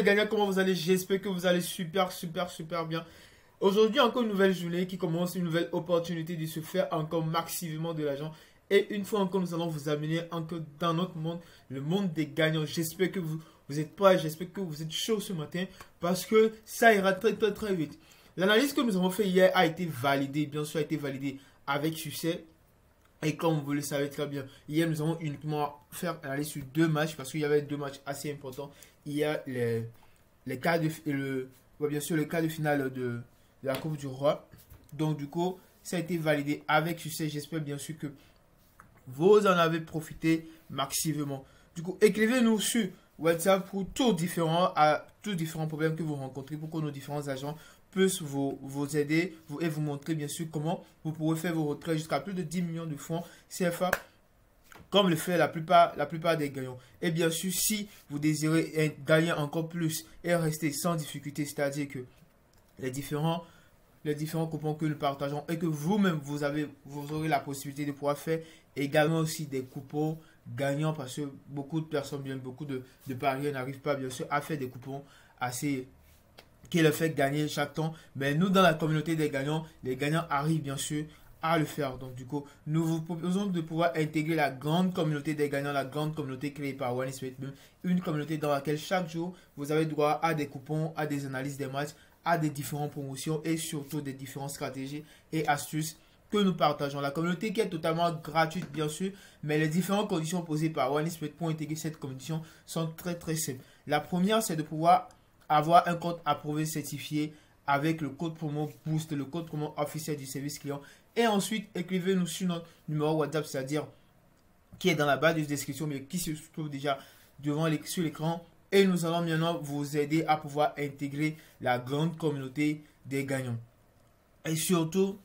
gagnants, comment vous allez? J'espère que vous allez super bien. Aujourd'hui, encore une nouvelle journée qui commence, une nouvelle opportunité de se faire encore massivement de l'argent. Et une fois encore, nous allons vous amener encore dans notre monde, le monde des gagnants. J'espère que vous êtes prêts, j'espère que vous êtes chaud ce matin parce que ça ira très vite. L'analyse que nous avons fait hier a été validée, bien sûr, a été validée avec succès. Et comme vous le savez très bien, hier nous avons uniquement fait l'analyse sur deux matchs parce qu'il y avait deux matchs assez importants. Il y a les quarts de, bien sûr, le quart de finale de la Coupe du Roi. Donc du coup, ça a été validé avec succès. J'espère bien sûr que vous en avez profité massivement. Du coup, écrivez-nous sur WhatsApp pour tous différents problèmes que vous rencontrez pour que nos différents agents puissent vous aider et vous montrer bien sûr comment vous pourrez faire vos retraits jusqu'à plus de 10 millions de francs CFA comme le fait la plupart des gagnants. Et bien sûr, si vous désirez gagner encore plus et rester sans difficulté, c'est-à-dire que les différents coupons que nous partageons et que vous-même vous aurez la possibilité de pouvoir faire également aussi des coupons gagnants parce que beaucoup de personnes, beaucoup de parieurs n'arrivent pas bien sûr à faire des coupons assez qui le fait gagner chaque temps. Mais nous, dans la communauté des gagnants, les gagnants arrivent bien sûr à le faire. Donc du coup, nous vous proposons de pouvoir intégrer la grande communauté des gagnants, la grande communauté créée par OneXBet, une communauté dans laquelle chaque jour, vous avez droit à des coupons, à des analyses des matchs, à des différentes promotions et surtout des différentes stratégies et astuces que nous partageons. La communauté qui est totalement gratuite bien sûr, mais les différentes conditions posées par OneXBet pour intégrer cette communauté sont très simples. La première, c'est de pouvoir avoir un compte approuvé certifié avec le code promo BOOST, le code promo officiel du service client. Et ensuite, écrivez-nous sur notre numéro WhatsApp, c'est-à-dire qui est dans la barre de description, mais qui se trouve déjà sur l'écran. Et nous allons maintenant vous aider à pouvoir intégrer la grande communauté des gagnants. Et surtout,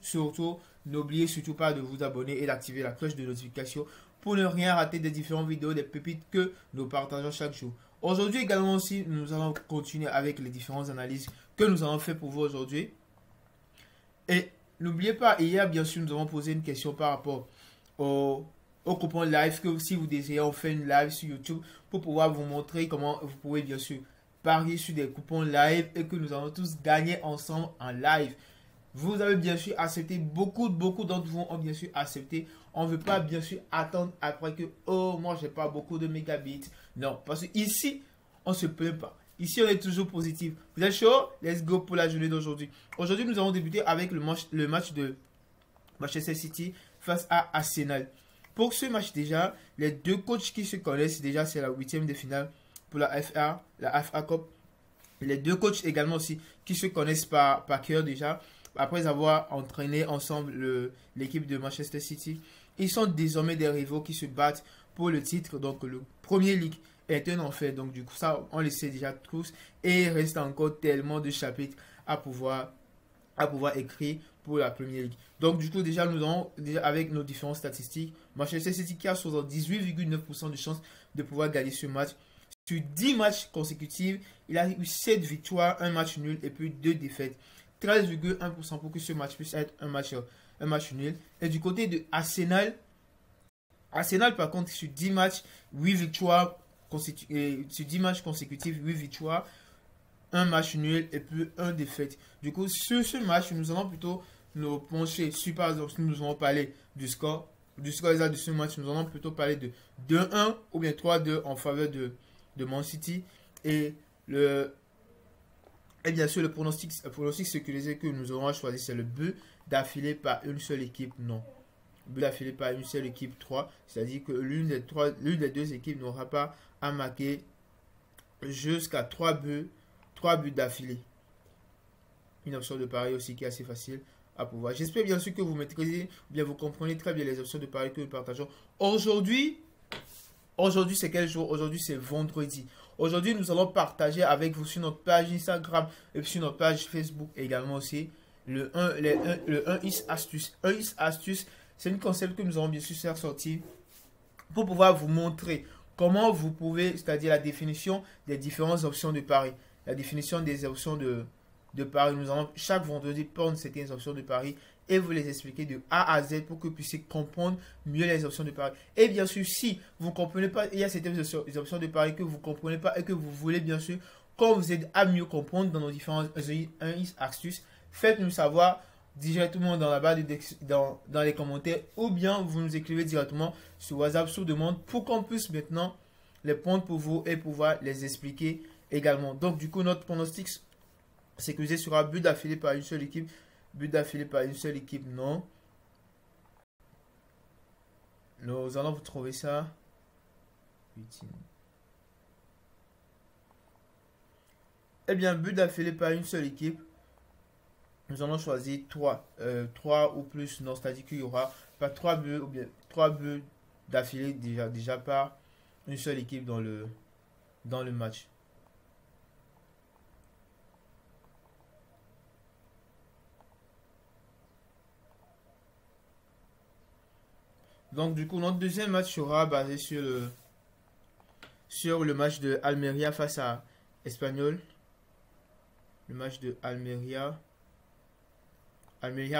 n'oubliez surtout pas de vous abonner et d'activer la cloche de notification pour ne rien rater des différentes vidéos, des pépites que nous partageons chaque jour. Aujourd'hui également aussi, nous allons continuer avec les différentes analyses que nous avons fait pour vous aujourd'hui. Et n'oubliez pas, hier bien sûr, nous avons posé une question par rapport au coupon live que si vous désirez, on fait une live sur YouTube pour pouvoir vous montrer comment vous pouvez bien sûr parier sur des coupons live et que nous allons tous gagner ensemble en live. Vous avez bien sûr accepté, beaucoup d'entre vous ont bien sûr accepté. On ne veut pas bien sûr attendre après que, oh, moi j'ai pas beaucoup de mégabits. Non, parce que ici, on se plaint pas. Ici, on est toujours positif. Vous êtes chaud? Let's go pour la journée d'aujourd'hui. Aujourd'hui, nous allons débuter avec le match de Manchester City face à Arsenal. Pour ce match déjà, les deux coachs qui se connaissent déjà, c'est la 8e de finale pour la FA Cup. Les deux coachs également aussi qui se connaissent par cœur déjà. Après avoir entraîné ensemble l'équipe de Manchester City, ils sont désormais des rivaux qui se battent pour le titre. Donc le Premier League est un enfer. Donc du coup ça on le sait déjà tous. Et il reste encore tellement de chapitres à pouvoir écrire pour la Premier League. Donc du coup déjà nous avons avec nos différentes statistiques, Manchester City qui a 78,9% de chances de pouvoir gagner ce match. Sur 10 matchs consécutifs, il a eu 7 victoires, un match nul et puis 2 défaites. 13,1% pour que ce match puisse être un match nul. Et du côté de Arsenal par contre sur 10 matchs, 8 victoires sur 10 matchs consécutifs, 8 victoires, un match nul et puis un défaite. Du coup, sur ce match, nous allons plutôt nous pencher sur, par exemple, si nous allons parler du score exact de ce match, nous allons plutôt parler de 2-1 ou bien 3-2 en faveur de Man City. Et bien sûr, le pronostic sécurisé que nous aurons choisi, c'est le but d'affilée par une seule équipe. Non. But d'affilée par une seule équipe 3. C'est-à-dire que l'une des deux équipes n'aura pas à marquer jusqu'à 3 buts d'affilée. Une option de pari aussi qui est assez facile à pouvoir. J'espère bien sûr que vous maîtrisez, bien vous comprenez très bien les options de pari que nous partageons. Aujourd'hui, c'est quel jour? Aujourd'hui, c'est vendredi. Aujourd'hui, nous allons partager avec vous sur notre page Instagram et sur notre page Facebook également aussi le 1x astuce. 1x astuce, c'est une concept que nous allons bien sûr faire sortir pour pouvoir vous montrer comment vous pouvez, c'est-à-dire la définition des différentes options de pari. La définition des options de pari. Nous allons chaque vendredi prendre certaines options de pari et vous les expliquer de A à Z pour que vous puissiez comprendre mieux les options de pari. Et bien sûr, si vous ne comprenez pas, il y a certaines options de pari que vous ne comprenez pas et que vous voulez bien sûr qu'on vous aide à mieux comprendre dans nos différentes astuces, faites-nous savoir directement dans la barre dans les commentaires, ou bien vous nous écrivez directement sur WhatsApp sous demande pour qu'on puisse maintenant les prendre pour vous et pouvoir les expliquer également. Donc du coup, notre pronostic sécurisé sera but d'affilée par une seule équipe. But d'affilée par une seule équipe, non. Nous allons vous trouver ça. Eh bien, but d'affilée par une seule équipe. Nous allons choisir 3 ou plus. Non, c'est-à-dire qu'il n'y aura pas 3 buts ou bien 3 buts d'affilée déjà par une seule équipe dans le match. Donc du coup, notre deuxième match sera basé sur le match de Almeria face à Espanyol. Le match de Almeria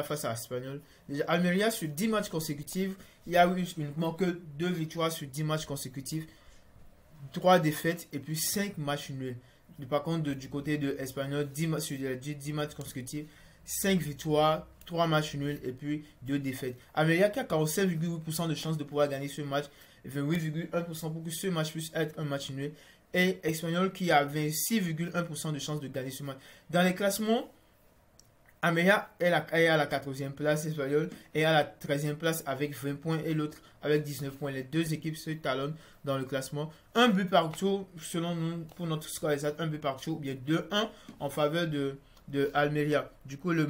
face à Espanyol. Déjà, Almeria sur 10 matchs consécutifs, il y a eu uniquement que 2 victoires sur 10 matchs consécutifs, 3 défaites et puis 5 matchs nuls. Par contre, du côté de Espanyol, sur les 10 matchs consécutifs, 5 victoires, 3 matchs nuls et puis 2 défaites. Almeria qui a 47,8% de chances de pouvoir gagner ce match, 28,1% pour que ce match puisse être un match nul. Et Espanyol qui a 26,1% de chances de gagner ce match. Dans les classements, Almeria est à la 14e place, Espanyol est à la 13e place avec 20 points et l'autre avec 19 points. Les deux équipes se talonnent dans le classement. Un but partout, selon nous, pour notre score exact, un but partout, ou bien 2-1 en faveur de Almeria. Du coup, le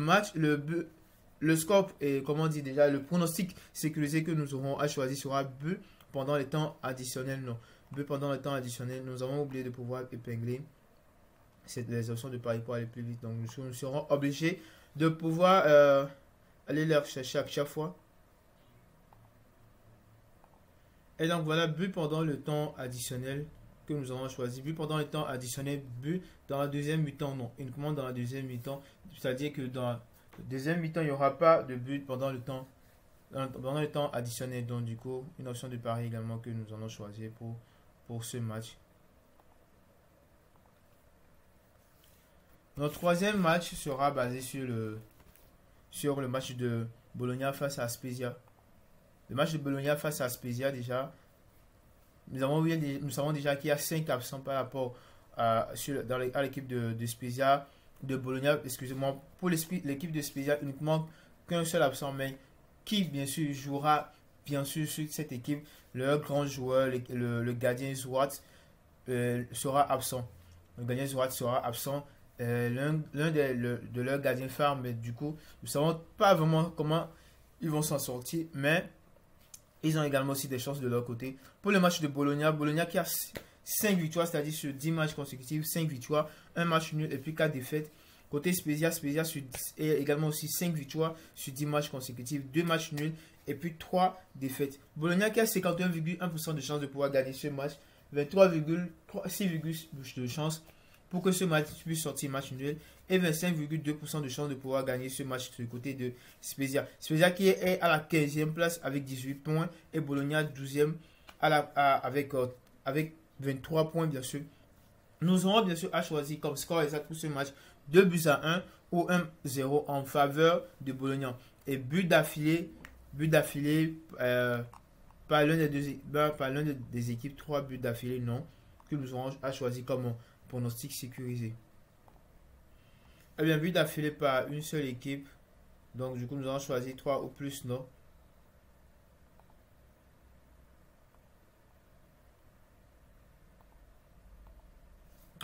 score et comment on dit déjà, le pronostic sécurisé que nous aurons à choisir sera but pendant les temps additionnels. Non, but pendant les temps additionnels. Nous avons oublié de pouvoir épingler les options de pari pour aller plus vite. Donc, nous serons obligés de pouvoir aller les rechercher à chaque fois. Et donc, voilà, but pendant le temps additionnel que nous avons choisi. But pendant le temps additionnel, but dans la deuxième mi-temps, non. Uniquement dans la deuxième mi-temps. C'est-à-dire que dans la deuxième mi-temps, il n'y aura pas de but pendant le temps additionnel. Donc, du coup, une option de pari également que nous allons choisir pour ce match. Notre troisième match sera basé sur le match de Bologna face à Spezia. Le match de Bologna face à Spezia, déjà, nous savons déjà qu'il y a 5 absents par rapport à l'équipe de Spezia, de Bologna, excusez-moi, pour l'équipe de Spezia, uniquement qu'un seul absent, mais qui bien sûr jouera bien sûr sur cette équipe. Leur grand joueur, le gardien Zwart, sera absent. Le gardien Zwart sera absent. L'un de leurs gardiens phares, mais du coup, nous ne savons pas vraiment comment ils vont s'en sortir, mais ils ont également aussi des chances de leur côté. Pour le match de Bologna qui a 5 victoires, c'est-à-dire sur 10 matchs consécutifs, 5 victoires, 1 match nul et puis 4 défaites. Côté Spezia et également aussi 5 victoires sur 10 matchs consécutifs, 2 matchs nuls et puis 3 défaites. Bologna qui a 51,1% de chances de pouvoir gagner ce match, 23,6% de chances pour que ce match puisse sortir match nul et 25,2% de chances de pouvoir gagner ce match du côté de Spezia. Spezia qui est à la 15e place avec 18 points et Bologna 12e avec 23 points bien sûr. Nous aurons bien sûr à choisir comme score exact pour ce match 2-1 ou 1-0 en faveur de Bologna. Et but d'affilée par l'un des équipes, 3 buts d'affilée non, que nous aurons à choisir comme pronostic sécurisé. Eh bien, but d'affilée par une seule équipe. Donc, du coup, nous allons choisir 3 ou plus, non.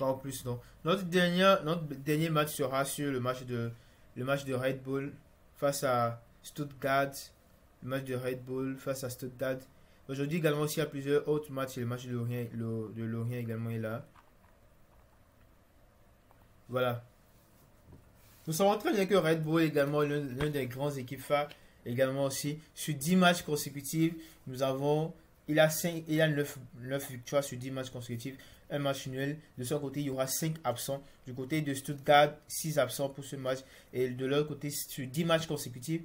En plus, non. Notre dernier match sera sur le match de Red Bull face à Stuttgart. Le match de Red Bull face à Stuttgart. Aujourd'hui également, aussi, il y a plusieurs autres matchs. Le match de Lorient également est là. Voilà. Nous savons très bien que Red Bull est également l'un des grandes équipes phares. Également aussi, sur 10 matchs consécutifs, il a 9 victoires sur 10 matchs consécutifs, un match nul. De son côté, il y aura 5 absents. Du côté de Stuttgart, 6 absents pour ce match. Et de l'autre côté, sur 10 matchs consécutifs,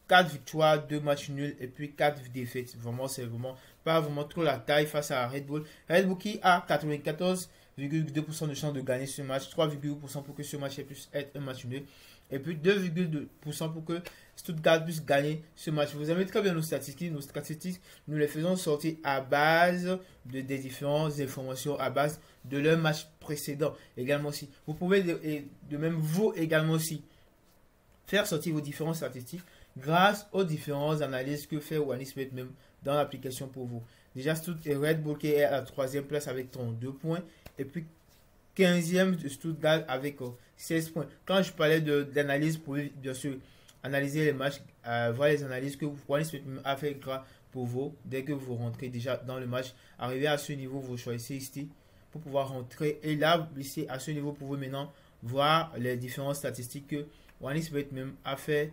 4 victoires, 2 matchs nuls et puis 4 défaites. Vraiment, c'est vraiment pas vraiment trop la taille face à Red Bull. Red Bull qui a 94 2,2% de chance de gagner ce match, 3,8% pour que ce match puisse être un match nul, et puis 2,2% pour que Stuttgart puisse gagner ce match. Vous aimez très bien nos statistiques. Nos statistiques, nous les faisons sortir à base des différentes informations, à base de leur match précédent également aussi. Vous pouvez de même vous également aussi faire sortir vos différentes statistiques grâce aux différentes analyses que fait OneXBet même dans l'application pour vous. Déjà, Red Bull qui est à la 3e place avec 32 points. Et puis 15e de Stuttgart avec 16 points. Quand je parlais d'analyse, vous pouvez bien sûr analyser les matchs, voir les analyses que OneXBet a fait pour vous. Dès que vous rentrez déjà dans le match, arrivé à ce niveau, vous choisissez ici pour pouvoir rentrer. Et là, ici, à ce niveau, vous pouvez maintenant voir les différentes statistiques que OneXBet même a fait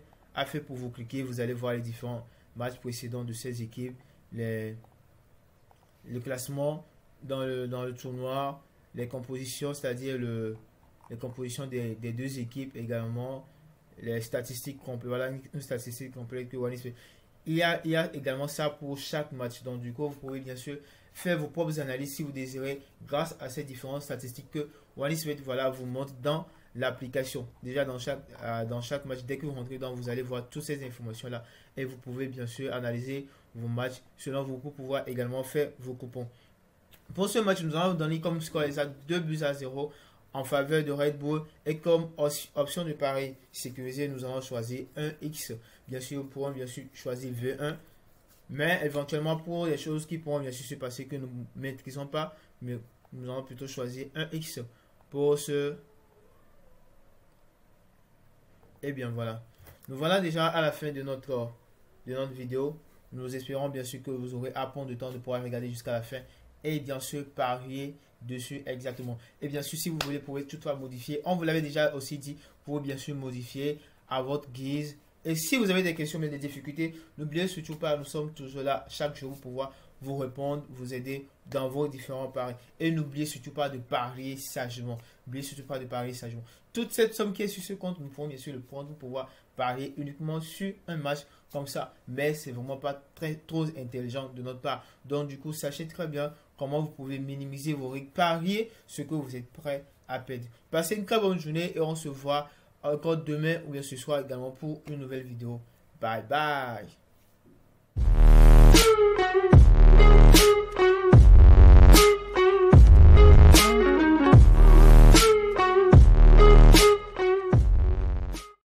pour vous. Cliquez, vous allez voir les différents matchs précédents de ces équipes, le classement dans le tournoi, les compositions, c'est-à-dire les compositions des deux équipes également, les statistiques complètes. Voilà une statistique complète que OneXBet. Il y a également ça pour chaque match. Donc du coup, vous pouvez bien sûr faire vos propres analyses si vous désirez grâce à ces différentes statistiques que OneXBet vous montre dans l'application. Déjà dans chaque match, dès que vous rentrez dedans, vous allez voir toutes ces informations là et vous pouvez bien sûr analyser vos matchs selon vous pour pouvoir également faire vos coupons. Pour ce match, nous allons vous donner comme score exact 2-0 en faveur de Red Bull et comme option de pari sécurisé, nous allons choisir 1x. Bien sûr, nous pourrons bien sûr choisir V1, mais éventuellement pour les choses qui pourront bien sûr se passer que nous ne maîtrisons pas, mais nous allons plutôt choisir 1x pour ce. Et bien voilà, nous voilà déjà à la fin de notre vidéo. Nous espérons bien sûr que vous aurez à prendre le temps de pouvoir regarder jusqu'à la fin et bien sûr parier dessus exactement. Et bien sûr, si vous voulez, vous pouvez toutefois modifier. On vous l'avait déjà aussi dit, vous pouvez bien sûr modifier à votre guise. Et si vous avez des questions, mais des difficultés, n'oubliez surtout pas, nous sommes toujours là chaque jour pour pouvoir vous répondre, vous aider dans vos différents paris. Et n'oubliez surtout pas de parier sagement. N'oubliez surtout pas de parier sagement. Toute cette somme qui est sur ce compte, nous pourrons bien sûr le prendre pour pouvoir parier uniquement sur un match comme ça. Mais c'est vraiment pas trop intelligent de notre part. Donc du coup, sachez très bien comment vous pouvez minimiser vos risques, parier ce que vous êtes prêt à perdre. Passez une très bonne journée et on se voit encore demain ou bien ce soir également pour une nouvelle vidéo. Bye bye.